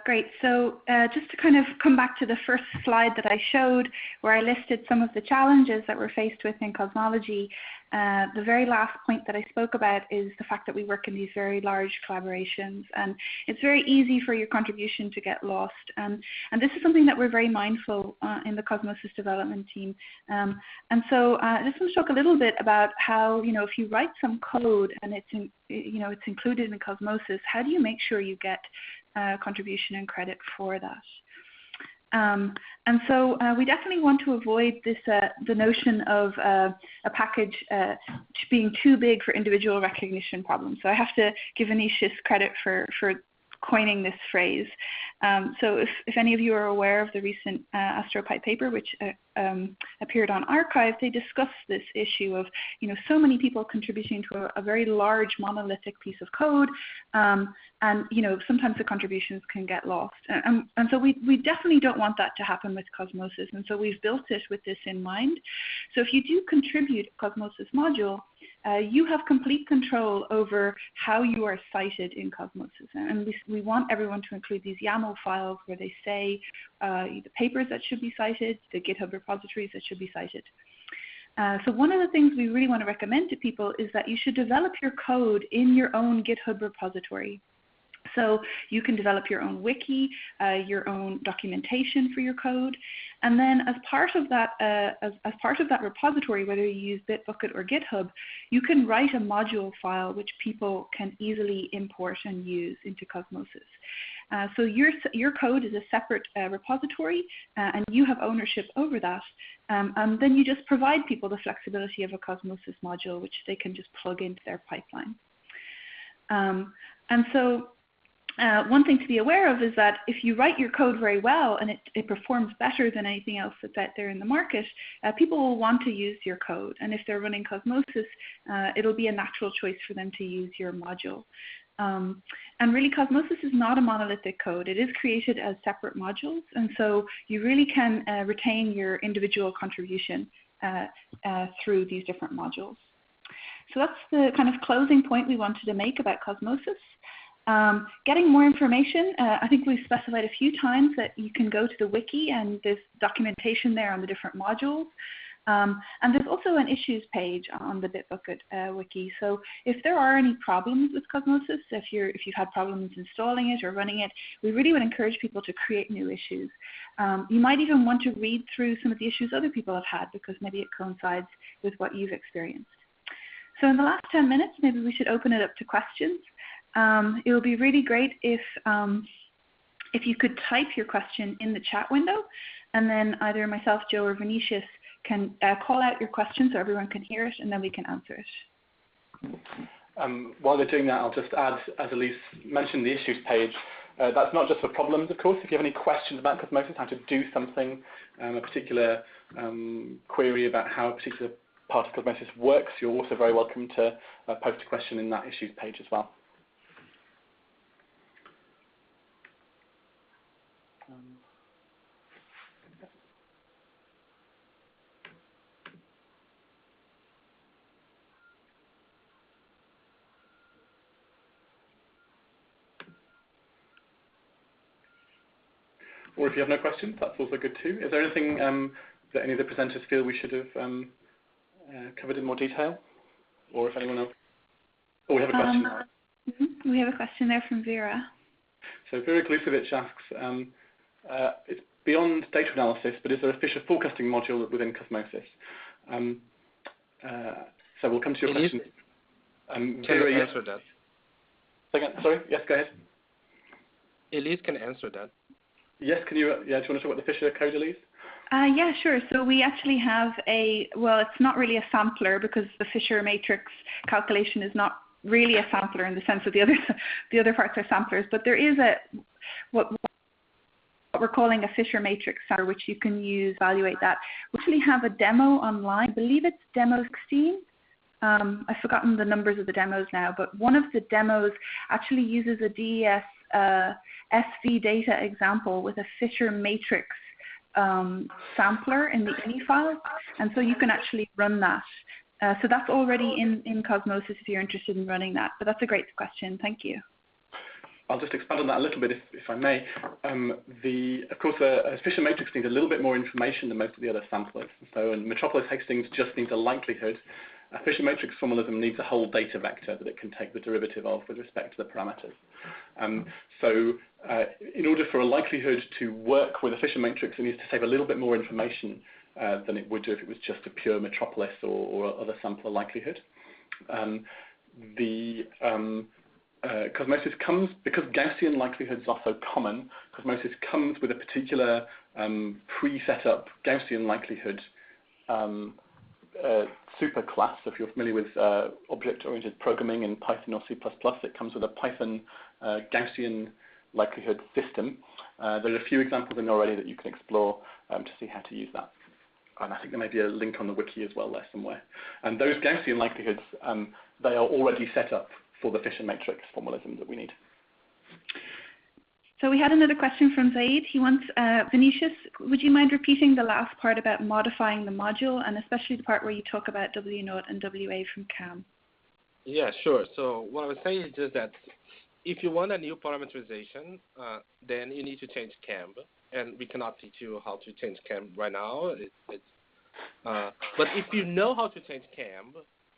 Great. So just to kind of come back to the first slide that I showed, where I listed some of the challenges that we're faced with in cosmology, the very last point that I spoke about is the fact that we work in these very large collaborations, and it's very easy for your contribution to get lost. And this is something that we're very mindful in the CosmoSIS development team. And so I just want to talk a little bit about how, if you write some code and it's included in CosmoSIS, how do you make sure you get contribution and credit for that? And so we definitely want to avoid this, the notion of a package being too big for individual recognition problems. So I have to give Vinicius credit for coining this phrase. So if any of you are aware of the recent AstroPy paper, which appeared on arXiv, they discussed this issue of so many people contributing to a very large monolithic piece of code, and sometimes the contributions can get lost. And so we definitely don't want that to happen with CosmoSIS, and so we've built it with this in mind. So if you do contribute a CosmoSIS module, you have complete control over how you are cited in CosmoSIS. And we want everyone to include these YAML files where they say the papers that should be cited, the GitHub repositories that should be cited. So one of the things we really want to recommend to people is that you should develop your code in your own GitHub repository. So you can develop your own wiki, your own documentation for your code, and then as part of that, as part of that repository, whether you use Bitbucket or GitHub, you can write a module file which people can easily import and use into CosmoSIS. So your code is a separate repository, and you have ownership over that. And then you just provide people the flexibility of a CosmoSIS module, which they can just plug into their pipeline. And so one thing to be aware of is that if you write your code very well and it performs better than anything else that's out there in the market, people will want to use your code. And if they're running CosmoSIS, it'll be a natural choice for them to use your module. And really, CosmoSIS is not a monolithic code. It is created as separate modules, and so you really can retain your individual contribution through these different modules. So that's the kind of closing point we wanted to make about CosmoSIS. Getting more information, I think we've specified a few times that you can go to the wiki, and there's documentation there on the different modules. And there's also an issues page on the Bitbucket wiki. So if there are any problems with CosmoSIS, if you've had problems installing it or running it, we really would encourage people to create new issues. You might even want to read through some of the issues other people have had, because maybe it coincides with what you've experienced. So in the last 10 minutes, maybe we should open it up to questions. It would be really great if you could type your question in the chat window, and then either myself, Joe, or Vinicius can call out your question so everyone can hear it, and then we can answer it. While they're doing that, I'll just add, as Elise mentioned, the issues page. That's not just for problems, of course. If you have any questions about Cosmosis, how to do something, a particular query about how a particular part of Cosmosis works, you're also very welcome to post a question in that issues page as well. Or if you have no questions, that's also good too. Is there anything that any of the presenters feel we should have covered in more detail? Or if anyone else? Oh, we have a question. We have a question there from Vera. So Vera Glusevich asks, it's beyond data analysis, but is there a Fisher forecasting module within Cosmosis? So we'll come to your question. Can you answer that? Second, sorry, yes, go ahead. Elise can answer that. Yes, can you, do you want to talk about the Fisher code, Elise? Yeah, sure. So we actually have well, it's not really a sampler because the Fisher matrix calculation is not really a sampler in the sense that the other parts are samplers, but there is what we're calling a Fisher matrix sampler, which you can use to evaluate that. We actually have a demo online. I believe it's demo 16. I've forgotten the numbers of the demos now, but one of the demos actually uses a DES SV data example with a Fisher matrix sampler in the INI file, and so you can actually run that. So that's already in Cosmosis if you're interested in running that, but that's a great question. Thank you. I'll just expand on that a little bit, if I may. Of course, a Fisher matrix needs a little bit more information than most of the other samplers. So Metropolis Hastings just needs a likelihood. A Fisher matrix formalism needs a whole data vector that it can take the derivative of with respect to the parameters. So in order for a likelihood to work with a Fisher matrix, it needs to save a little bit more information than it would do if it was just a pure Metropolis or other sampler likelihood. Cosmosis comes, because Gaussian likelihoods are so common, Cosmosis comes with a particular pre-set up Gaussian likelihood superclass. So if you're familiar with object-oriented programming in Python or C++, it comes with a Python Gaussian likelihood system. There are a few examples in already that you can explore to see how to use that. And I think there may be a link on the wiki as well there somewhere. And those Gaussian likelihoods, they are already set up for the Fisher matrix formalism that we need. So we had another question from Zaid. He wants, Vinicius, would you mind repeating the last part about modifying the module, and especially the part where you talk about W0 and WA from CAM? Yeah, sure. So what I was saying is just that if you want a new parameterization, then you need to change CAM. And we cannot teach you how to change CAM right now. But if you know how to change CAM,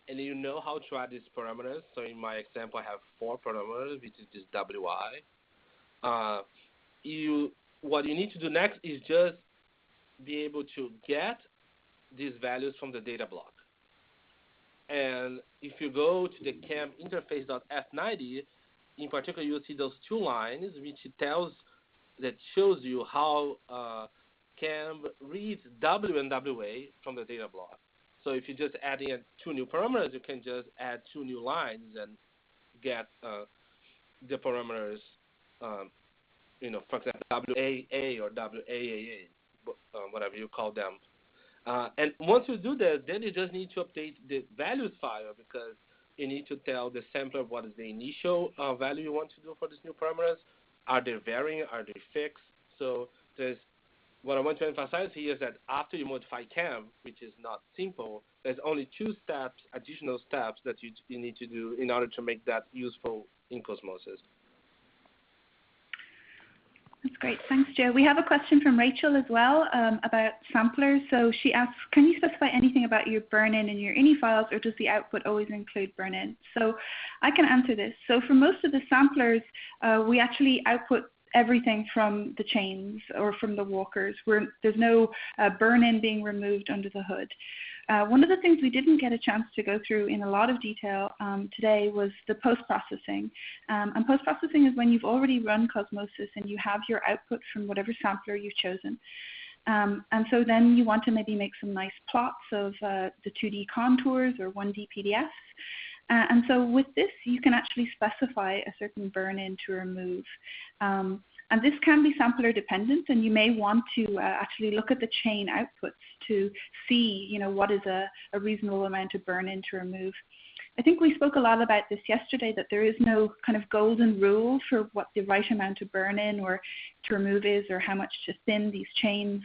and you know how to add these parameters, so in my example I have 4 parameters, which is just WI. What you need to do next is just be able to get these values from the data block. And if you go to the CAM interface.f90, in particular you'll see those 2 lines which shows you how CAM reads W and WA from the data block. So if you just add in 2 new parameters, you can just add 2 new lines and get the parameters, for example, WAA or WAAA, whatever you call them. And once you do that, then you just need to update the values file because you need to tell the sampler what is the initial value you want to do for these new parameters. Are they varying? Are they fixed? So what I want to emphasize here is that after you modify CAM, which is not simple, there's only 2 steps, additional steps that you need to do in order to make that useful in Cosmosis. That's great. Thanks, Joe. We have a question from Rachel as well about samplers. So she asks, can you specify anything about your burn-in in your INI files, or does the output always include burn-in? So I can answer this. So for most of the samplers, we actually output everything from the chains or from the walkers. There's no burn-in being removed under the hood. One of the things we didn't get a chance to go through in a lot of detail today was the post-processing. And post-processing is when you've already run Cosmosis and you have your output from whatever sampler you've chosen. And so then you want to maybe make some nice plots of the 2D contours or 1D PDFs. And so with this, you can actually specify a certain burn-in to remove. And this can be sampler dependent, and you may want to actually look at the chain outputs to see, what is a reasonable amount of burn-in to remove. I think we spoke a lot about this yesterday, that there is no kind of golden rule for what the right amount of burn-in or to remove is, or how much to thin these chains.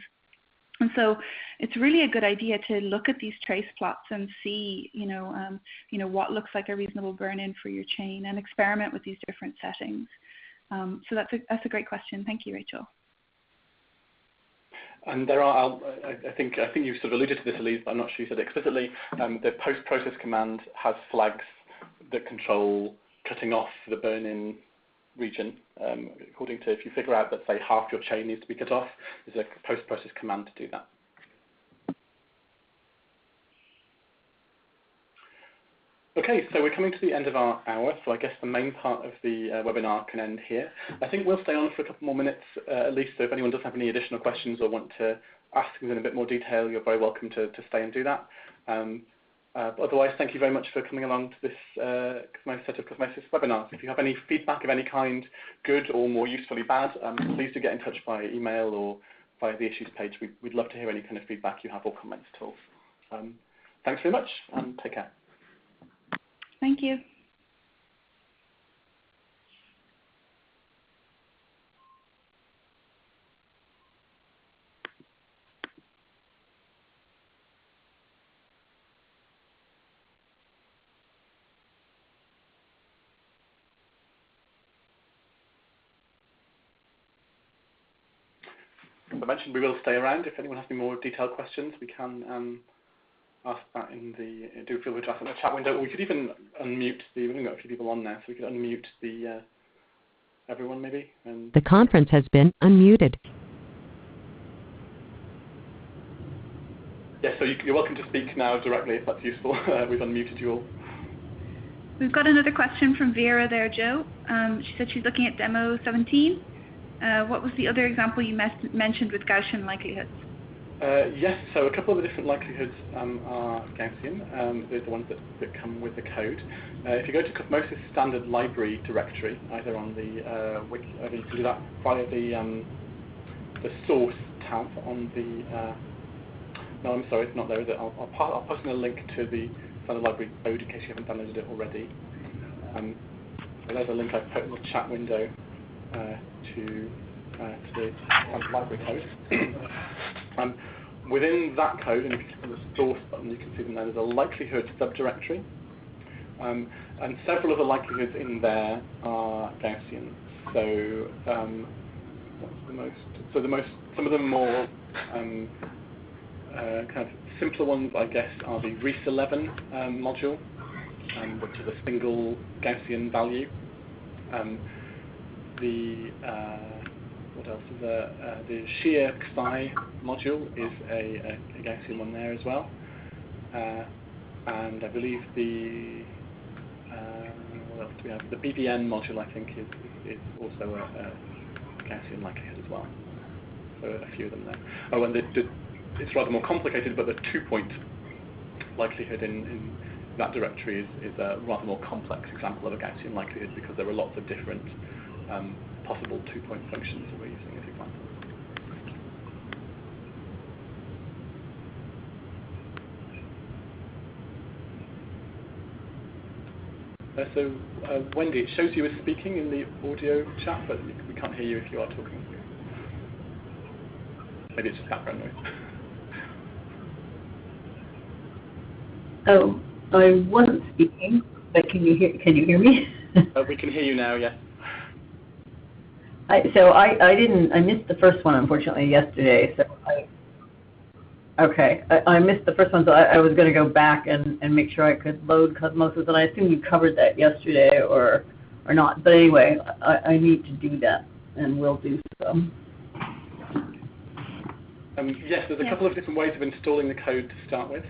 And so it's really a good idea to look at these trace plots and see, what looks like a reasonable burn-in for your chain, and experiment with these different settings. So that's a great question. Thank you, Rachel. And there are, I think you sort of alluded to this, Elise, but I'm not sure you said it explicitly. The post-process command has flags that control cutting off the burn-in region. According to, if you figure out that, say, half your chain needs to be cut off, there's a post-process command to do that. Okay, so we're coming to the end of our hour, so I guess the main part of the webinar can end here. I think we'll stay on for a couple more minutes at least, so if anyone does have any additional questions or want to ask things in a bit more detail, you're very welcome to stay and do that. But otherwise, thank you very much for coming along to this set of CosmoSIS webinars. If you have any feedback of any kind, good or more usefully bad, please do get in touch by email or via the issues page. We'd love to hear any kind of feedback you have or comments at all. Thanks very much, and take care. Thank you. As I mentioned, we will stay around. If anyone has any more detailed questions, we can ask that in the, do feel free to ask in the chat window. Or we could even unmute we've got a few people on now, so we could unmute the, everyone maybe. And the conference has been unmuted. Yeah, so you're welcome to speak now directly if that's useful. We've unmuted you all. We've got another question from Vera there, Joe. She said she's looking at demo 17. What was the other example you mentioned with Gaussian likelihoods? Yes, so a couple of the different likelihoods are Gaussian. They're the ones that come with the code. If you go to CosmoSIS standard library directory, either on the wiki, you can do that via the source tab on the. No, I'm sorry, it's not there, is it? I'll post in a link to the standard library code in case you haven't downloaded it already. So there's a link I've put in the chat window to the standard library code. Within that code, and if you click on the source button, you can see that there's a likelihood subdirectory, and several of the likelihoods in there are Gaussian. So what's the most? So some of the more kind of simpler ones, I guess, are the RES11 module, which is a single Gaussian value. What else is there? The shear Xi module is a Gaussian one there as well. And I believe the, what else do we have? The BBN module, I think, is also a Gaussian likelihood as well. So a few of them there. Oh, and it's rather more complicated, but the 2-point likelihood in that directory is a rather more complex example of a Gaussian likelihood, because there are lots of different possible 2-point functions that we're using as examples. So Wendy, it shows you as speaking in the audio chat, but we can't hear you if you are talking. Maybe it's just background noise. Oh, I wasn't speaking, but can you hear me? We can hear you now, yes. I missed the first one, unfortunately, yesterday. So I missed the first one, so I was going to go back and make sure I could load CosmoSIS, and I assume you covered that yesterday or not. But anyway, I need to do that, and will do so. Yes, there's a couple of different ways of installing the code to start with.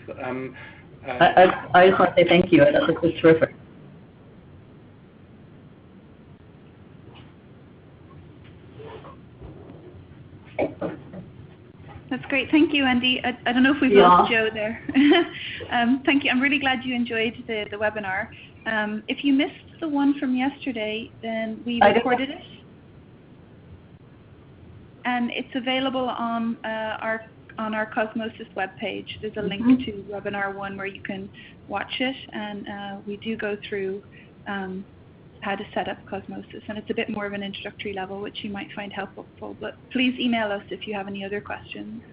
I just want to say thank you. I thought this was terrific. That's great. Thank you, Andy. I don't know if we've lost Joe there. Thank you. I'm really glad you enjoyed the webinar. If you missed the one from yesterday, then we recorded it. And it's available on our CosmoSIS webpage. There's a link to webinar 1 where you can watch it, and we do go through how to set up CosmoSIS, and it's a bit more of an introductory level, which you might find helpful. But please email us if you have any other questions.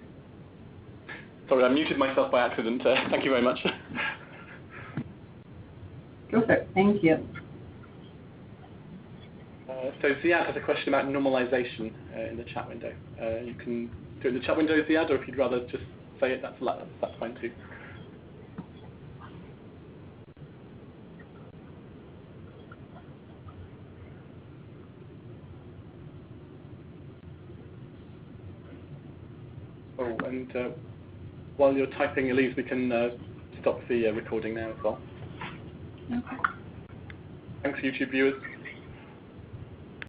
Sorry, I muted myself by accident. Thank you very much. Perfect. Thank you. So Ziad has a question about normalization in the chat window. You can do it in the chat window, Ziad, or if you'd rather just say it, that's fine too. Oh, and while you're typing, Elise, we can stop the recording now as well. Okay. Thanks, YouTube viewers.